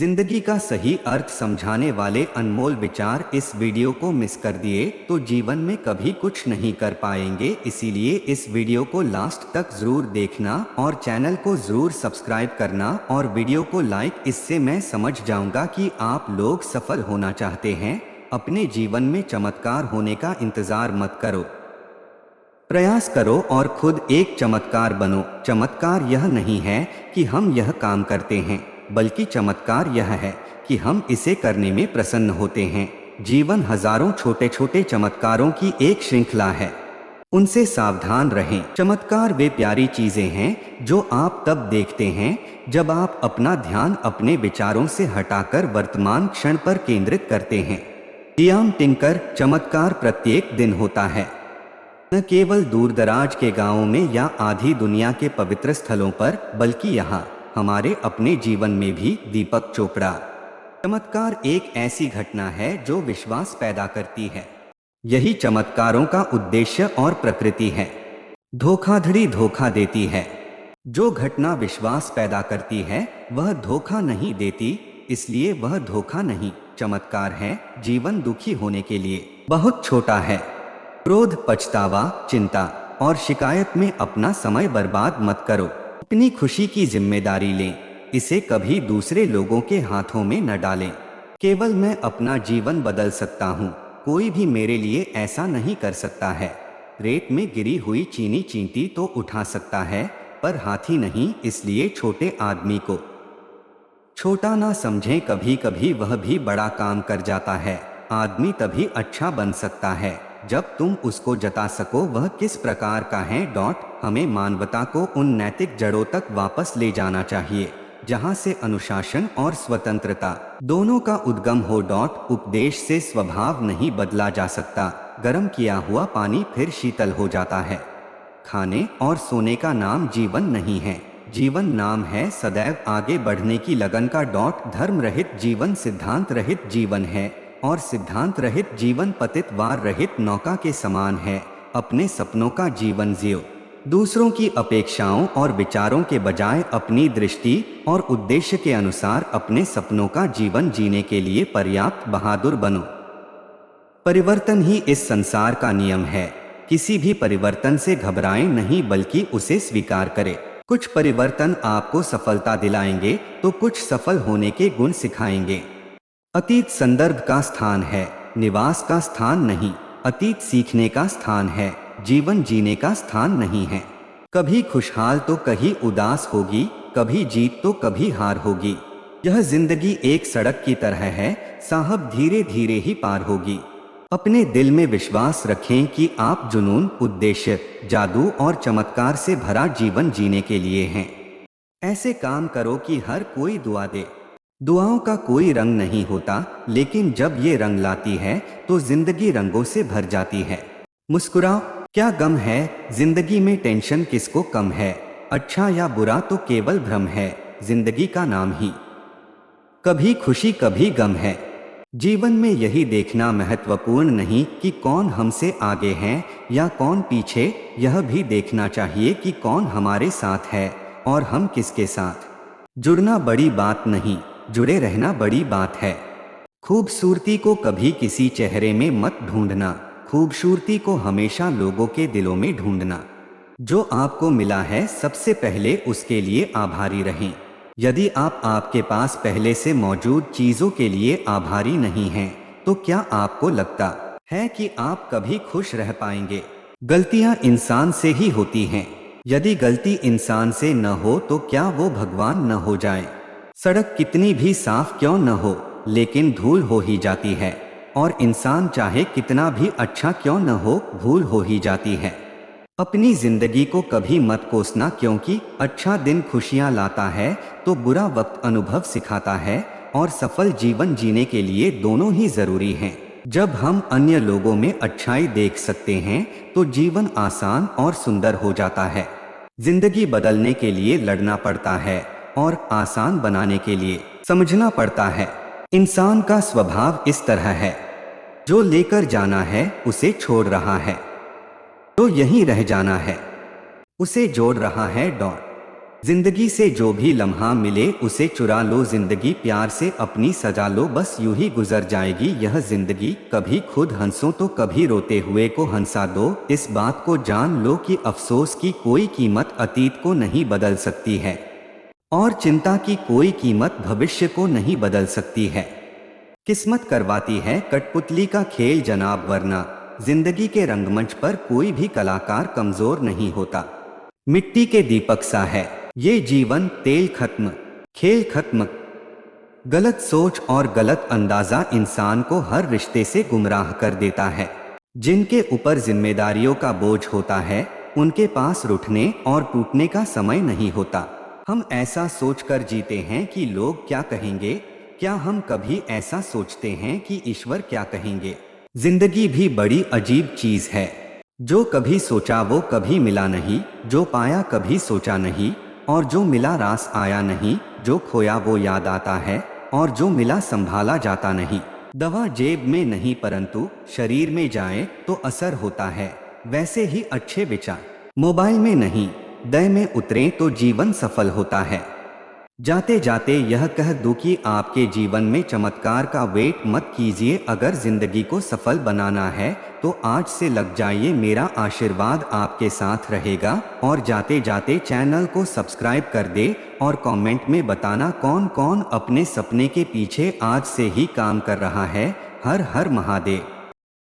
जिंदगी का सही अर्थ समझाने वाले अनमोल विचार इस वीडियो को मिस कर दिए तो जीवन में कभी कुछ नहीं कर पाएंगे। इसीलिए इस वीडियो को लास्ट तक जरूर देखना और चैनल को जरूर सब्सक्राइब करना और वीडियो को लाइक। इससे मैं समझ जाऊंगा कि आप लोग सफल होना चाहते हैं। अपने जीवन में चमत्कार होने का इंतजार मत करो, प्रयास करो और खुद एक चमत्कार बनो। चमत्कार यह नहीं है कि हम यह काम करते हैं, बल्कि चमत्कार यह है कि हम इसे करने में प्रसन्न होते हैं। जीवन हजारों छोटे छोटे चमत्कारों की एक श्रृंखला है, उनसे सावधान रहें। चमत्कार वे प्यारी चीजें हैं जो आप तब देखते हैं जब आप अपना ध्यान अपने विचारों से हटाकर वर्तमान क्षण पर केंद्रित करते हैं। लियाम टिंकर, चमत्कार प्रत्येक दिन होता है, न केवल दूर दराज के गांवों में या आधी दुनिया के पवित्र स्थलों पर, बल्कि यहाँ हमारे अपने जीवन में भी। दीपक चोपड़ा। चमत्कार एक ऐसी घटना है जो विश्वास पैदा करती है। यही चमत्कारों का उद्देश्य और प्रकृति है। धोखाधड़ी धोखा देती है, जो घटना विश्वास पैदा करती है वह धोखा नहीं देती, इसलिए वह धोखा नहीं चमत्कार है। जीवन दुखी होने के लिए बहुत छोटा है। क्रोध, पछतावा, चिंता और शिकायत में अपना समय बर्बाद मत करो। अपनी खुशी की जिम्मेदारी लें, इसे कभी दूसरे लोगों के हाथों में न डालें। केवल मैं अपना जीवन बदल सकता हूँ, कोई भी मेरे लिए ऐसा नहीं कर सकता है। रेत में गिरी हुई चीनी चींटी तो उठा सकता है, पर हाथी नहीं। इसलिए छोटे आदमी को छोटा ना समझें, कभी कभी वह भी बड़ा काम कर जाता है। आदमी तभी अच्छा बन सकता है जब तुम उसको जता सको वह किस प्रकार का है। हमें मानवता को उन नैतिक जड़ों तक वापस ले जाना चाहिए जहां से अनुशासन और स्वतंत्रता दोनों का उद्गम हो। उपदेश से स्वभाव नहीं बदला जा सकता, गर्म किया हुआ पानी फिर शीतल हो जाता है। खाने और सोने का नाम जीवन नहीं है, जीवन नाम है सदैव आगे बढ़ने की लगन का। धर्म रहित जीवन सिद्धांत रहित जीवन है, और सिद्धांत रहित जीवन पतितवार रहित नौका के समान है। अपने सपनों का जीवन जियो, दूसरों की अपेक्षाओं और विचारों के बजाय अपनी दृष्टि और उद्देश्य के अनुसार अपने सपनों का जीवन जीने के लिए पर्याप्त बहादुर बनो। परिवर्तन ही इस संसार का नियम है। किसी भी परिवर्तन से घबराएं नहीं, बल्कि उसे स्वीकार करें। कुछ परिवर्तन आपको सफलता दिलाएंगे तो कुछ सफल होने के गुण सिखाएंगे। अतीत संदर्भ का स्थान है, निवास का स्थान नहीं। अतीत सीखने का स्थान है, जीवन जीने का स्थान नहीं है। कभी खुशहाल तो कभी उदास होगी, कभी जीत तो कभी हार होगी। यह जिंदगी एक सड़क की तरह है, साहब धीरे धीरे ही पार होगी। अपने दिल में विश्वास रखें कि आप जुनून, उद्देश्य, जादू और चमत्कार से भरा जीवन जीने के लिए हैं। ऐसे काम करो कि हर कोई दुआ दे। दुआओं का कोई रंग नहीं होता, लेकिन जब ये रंग लाती है तो जिंदगी रंगों से भर जाती है। मुस्कुराओ, क्या गम है जिंदगी में, टेंशन किसको कम है। अच्छा या बुरा तो केवल भ्रम है, जिंदगी का नाम ही कभी खुशी कभी गम है। जीवन में यही देखना महत्वपूर्ण नहीं कि कौन हमसे आगे है या कौन पीछे, यह भी देखना चाहिए कि कौन हमारे साथ है और हम किसके साथ। जुड़ना बड़ी बात नहीं, जुड़े रहना बड़ी बात है। खूबसूरती को कभी किसी चेहरे में मत ढूंढना, खूबसूरती को हमेशा लोगों के दिलों में ढूंढना। जो आपको मिला है सबसे पहले उसके लिए आभारी रहें। यदि आप आपके पास पहले से मौजूद चीजों के लिए आभारी नहीं हैं, तो क्या आपको लगता है कि आप कभी खुश रह पाएंगे। गलतियां इंसान से ही होती हैं, यदि गलती इंसान से न हो तो क्या वो भगवान न हो जाए। सड़क कितनी भी साफ क्यों न हो, लेकिन धूल हो ही जाती है, और इंसान चाहे कितना भी अच्छा क्यों न हो, भूल हो ही जाती है। अपनी जिंदगी को कभी मत कोसना, क्योंकि अच्छा दिन खुशियां लाता है तो बुरा वक्त अनुभव सिखाता है, और सफल जीवन जीने के लिए दोनों ही जरूरी हैं। जब हम अन्य लोगों में अच्छाई देख सकते हैं तो जीवन आसान और सुंदर हो जाता है। जिंदगी बदलने के लिए लड़ना पड़ता है और आसान बनाने के लिए समझना पड़ता है। इंसान का स्वभाव इस तरह है, जो लेकर जाना है उसे छोड़ रहा है, जो यहीं रह जाना है उसे जोड़ रहा है। जिंदगी से जो भी लम्हा मिले उसे चुरा लो, जिंदगी प्यार से अपनी सजा लो, बस यूं ही गुजर जाएगी यह जिंदगी। कभी खुद हंसो तो कभी रोते हुए को हंसा दो, इस बात को जान लो कि अफसोस की कोई कीमत अतीत को नहीं बदल सकती है और चिंता की कोई कीमत भविष्य को नहीं बदल सकती है। किस्मत करवाती है कठपुतली का खेल जनाब, वरना जिंदगी के रंगमंच पर कोई भी कलाकार कमजोर नहीं होता। मिट्टी के दीपक सा है ये जीवन, तेल खत्म खेल खत्म। गलत सोच और गलत अंदाजा इंसान को हर रिश्ते से गुमराह कर देता है। जिनके ऊपर जिम्मेदारियों का बोझ होता है उनके पास रूठने और टूटने का समय नहीं होता। हम ऐसा सोचकर जीते हैं कि लोग क्या कहेंगे, क्या हम कभी ऐसा सोचते हैं कि ईश्वर क्या कहेंगे? जिंदगी भी बड़ी अजीब चीज है, जो कभी सोचा वो कभी मिला नहीं, जो पाया कभी सोचा नहीं और जो मिला रास आया नहीं, जो खोया वो याद आता है और जो मिला संभाला जाता नहीं। दवा जेब में नहीं परंतु शरीर में जाए तो असर होता है, वैसे ही अच्छे विचार मोबाइल में नहीं दय में उतरे तो जीवन सफल होता है। जाते जाते यह कह दूं कि आपके जीवन में चमत्कार का वेट मत कीजिए, अगर जिंदगी को सफल बनाना है तो आज से लग जाइए, मेरा आशीर्वाद आपके साथ रहेगा। और जाते जाते चैनल को सब्सक्राइब कर दे और कमेंट में बताना कौन कौन अपने सपने के पीछे आज से ही काम कर रहा है। हर हर महादेव।